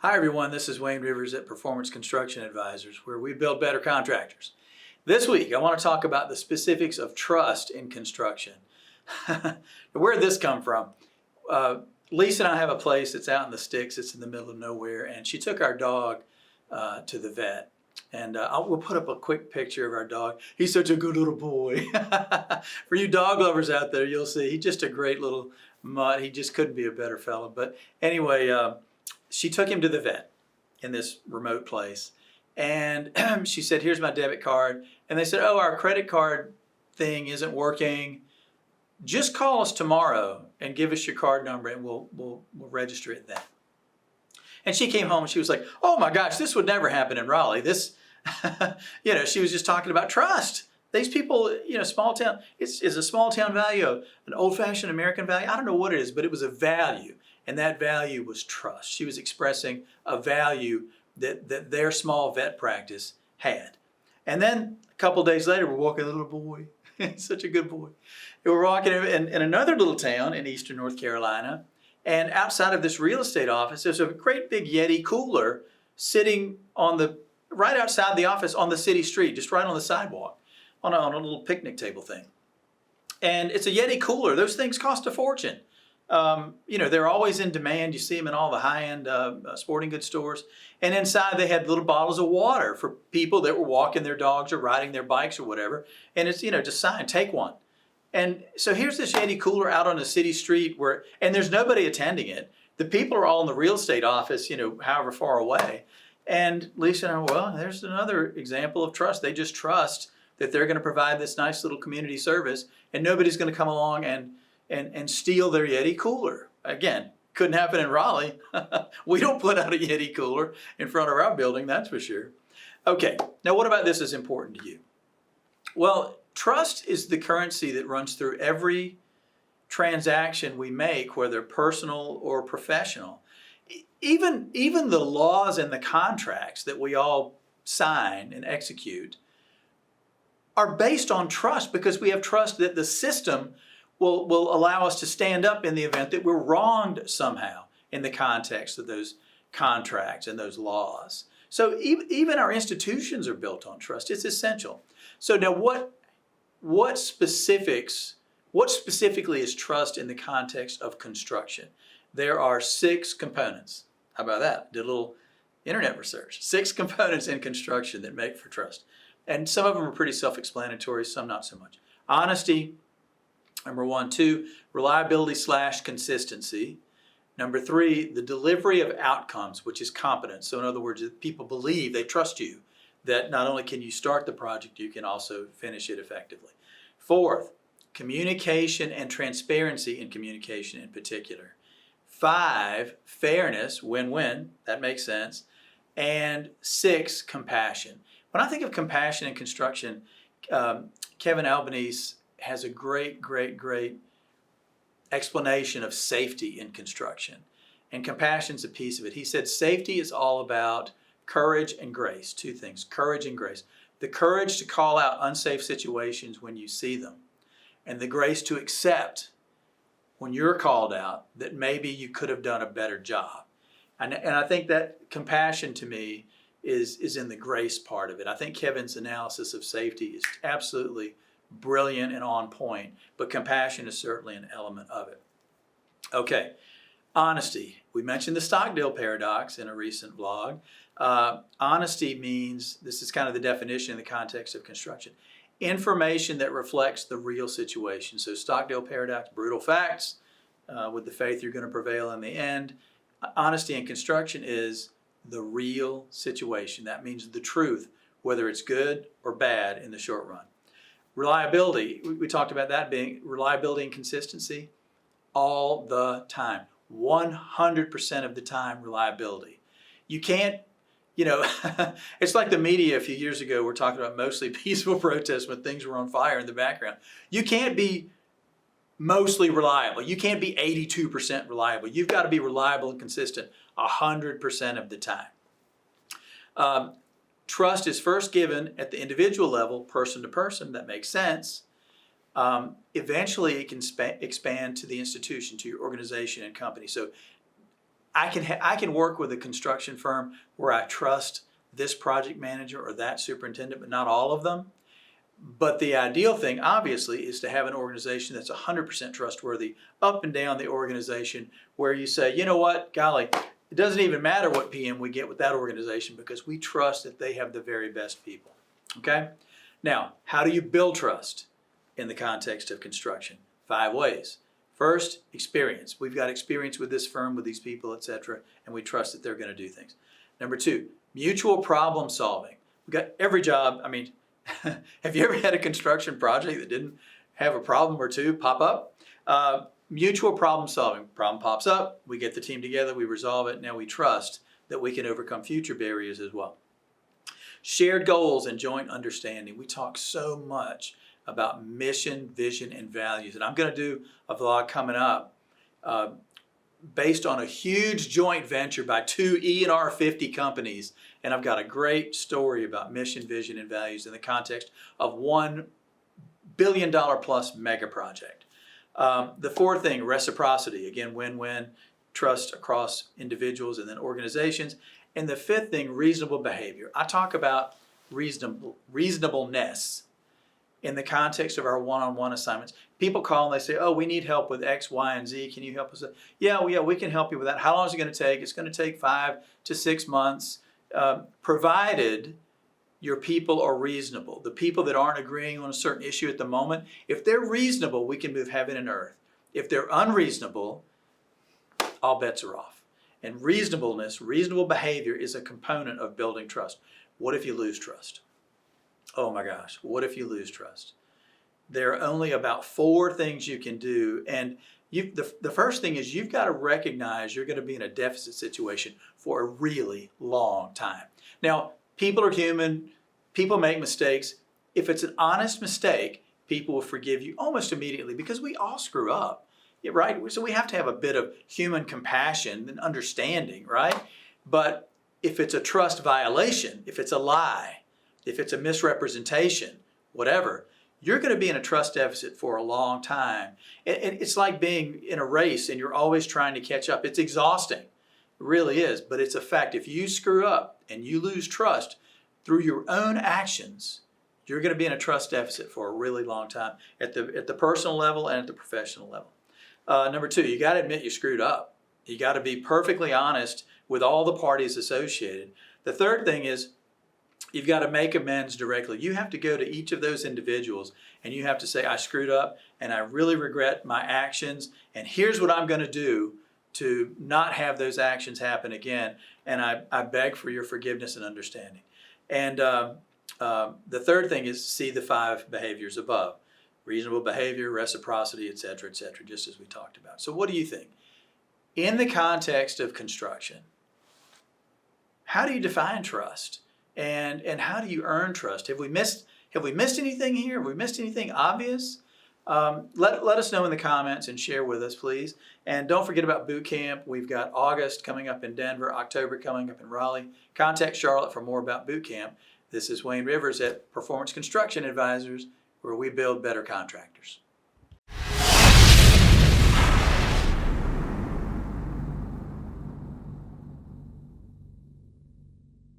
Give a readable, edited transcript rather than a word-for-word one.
Hi everyone, this is Wayne Rivers at Performance Construction Advisors, where we build better contractors. This week I want to talk about the specifics of trust in construction. Where did this come from? Lisa and I have a place that's out in the sticks, it's in the middle of nowhere, and she took our dog to the vet. And we'll put up a quick picture of our dog. He's such a good little boy. For you dog lovers out there, you'll see he's just a great little mutt. He just couldn't be a better fellow. But anyway, she took him to the vet in this remote place. And she said, here's my debit card. And they said, oh, our credit card thing isn't working. Just call us tomorrow and give us your card number and we'll register it then. And she came home and she was like, oh my gosh, this would never happen in Raleigh. This, she was just talking about trust. These people, small town, it's a small town value, an old-fashioned American value. I don't know what it is, but it was a value. And that value was trust. She was expressing a value that their small vet practice had. And then a couple of days later, we're walking a little boy. Such a good boy. And we're walking in another little town in eastern North Carolina. And outside of this real estate office, there's a great big Yeti cooler sitting right outside the office on the city street, just right on the sidewalk, on a little picnic table thing. And it's a Yeti cooler. Those things cost a fortune. They're always in demand. You see them in all the high-end sporting goods stores. And inside they had little bottles of water for people that were walking their dogs or riding their bikes or whatever. And it's, just sign, take one. And so here's this Yeti cooler out on a city street and there's nobody attending it. The people are all in the real estate office, however far away. And Lisa and I, well, there's another example of trust. They just trust that they're going to provide this nice little community service and nobody's going to come along and steal their Yeti cooler. Again, couldn't happen in Raleigh. We don't put out a Yeti cooler in front of our building, that's for sure. Okay, now what about this is important to you? Well, trust is the currency that runs through every transaction we make, whether personal or professional. Even the laws and the contracts that we all sign and execute are based on trust because we have trust that the system will allow us to stand up in the event that we're wronged somehow in the context of those contracts and those laws. So even our institutions are built on trust. It's essential. So now what specifically is trust in the context of construction? There are 6 components. How about that? Did a little internet research. 6 components in construction that make for trust. And some of them are pretty self-explanatory, some not so much. Honesty, number 1. 2, reliability/consistency. Number 3, the delivery of outcomes, which is competence. So in other words, people believe, they trust you, that not only can you start the project, you can also finish it effectively. 4th, communication and transparency in communication in particular. 5, fairness, win-win, that makes sense. And 6, compassion. When I think of compassion in construction, Kevin Albanese has a great explanation of safety in construction. And compassion's a piece of it. He said safety is all about courage and grace. 2 things, courage and grace. The courage to call out unsafe situations when you see them. And the grace to accept when you're called out that maybe you could have done a better job. And I think that compassion to me is in the grace part of it. I think Kevin's analysis of safety is absolutely brilliant and on point, but compassion is certainly an element of it. Okay, honesty. We mentioned the Stockdale paradox in a recent vlog. Honesty means, this is kind of the definition in the context of construction, information that reflects the real situation. So Stockdale paradox, brutal facts, with the faith you're going to prevail in the end. Honesty in construction is the real situation. That means the truth, whether it's good or bad in the short run. Reliability, we talked about that being reliability and consistency all the time. 100% of the time reliability. You can't, it's like the media a few years ago were talking about mostly peaceful protests when things were on fire in the background. You can't be mostly reliable. You can't be 82% reliable. You've got to be reliable and consistent 100% of the time. Trust is first given at the individual level, person to person. That makes sense. Eventually, it can expand to the institution, to your organization and company. So I can work with a construction firm where I trust this project manager or that superintendent, but not all of them. But the ideal thing, obviously, is to have an organization that's 100% trustworthy up and down the organization, where you say, you know what, golly, it doesn't even matter what PM we get with that organization because we trust that they have the very best people. Okay? Now, how do you build trust in the context of construction? 5 ways. First, experience. We've got experience with this firm, with these people, etc., and we trust that they're going to do things. Number 2, mutual problem solving. We've got every job. I mean, have you ever had a construction project that didn't have a problem or two pop up? Mutual problem solving. Problem pops up, we get the team together, we resolve it. Now we trust that we can overcome future barriers as well. Shared goals and joint understanding. We talk so much about mission, vision, and values. And I'm going to do a vlog coming up based on a huge joint venture by 2 E&R 50 companies. And I've got a great story about mission, vision, and values in the context of $1 billion plus mega project. The 4th thing, reciprocity. Again, win-win, trust across individuals and then organizations. And the 5th thing, reasonable behavior. I talk about reasonableness in the context of our one-on-one assignments. People call and they say, oh, we need help with X, Y, and Z. Can you help us? Yeah, we can help you with that. How long is it going to take? It's going to take 5 to 6 months, provided your people are reasonable. The people that aren't agreeing on a certain issue at the moment, if they're reasonable, we can move heaven and earth. If they're unreasonable, all bets are off. And reasonableness, reasonable behavior is a component of building trust. What if you lose trust? Oh my gosh, what if you lose trust? There are only about 4 things you can do. And the first thing is you've got to recognize you're going to be in a deficit situation for a really long time. Now, people are human. People make mistakes. If it's an honest mistake, people will forgive you almost immediately because we all screw up, right? So we have to have a bit of human compassion and understanding, right? But if it's a trust violation, if it's a lie, if it's a misrepresentation, whatever, you're going to be in a trust deficit for a long time. And it's like being in a race and you're always trying to catch up. It's exhausting. It really is. But it's a fact. If you screw up and you lose trust through your own actions, you're going to be in a trust deficit for a really long time at the personal level and at the professional level. Number 2, you got to admit you screwed up. You got to be perfectly honest with all the parties associated. The 3rd thing is you've got to make amends directly. You have to go to each of those individuals and you have to say, I screwed up and I really regret my actions. And here's what I'm going to do to not have those actions happen again. And I beg for your forgiveness and understanding. And the 3rd thing is see the 5 behaviors above. Reasonable behavior, reciprocity, etc., just as we talked about. So what do you think? In the context of construction, how do you define trust? And how do you earn trust? Have we missed anything here? Have we missed anything obvious? Let us know in the comments and share with us, please. And don't forget about boot camp. We've got August coming up in Denver, October coming up in Raleigh. Contact Charlotte for more about boot camp. This is Wayne Rivers at Performance Construction Advisors, where we build better contractors.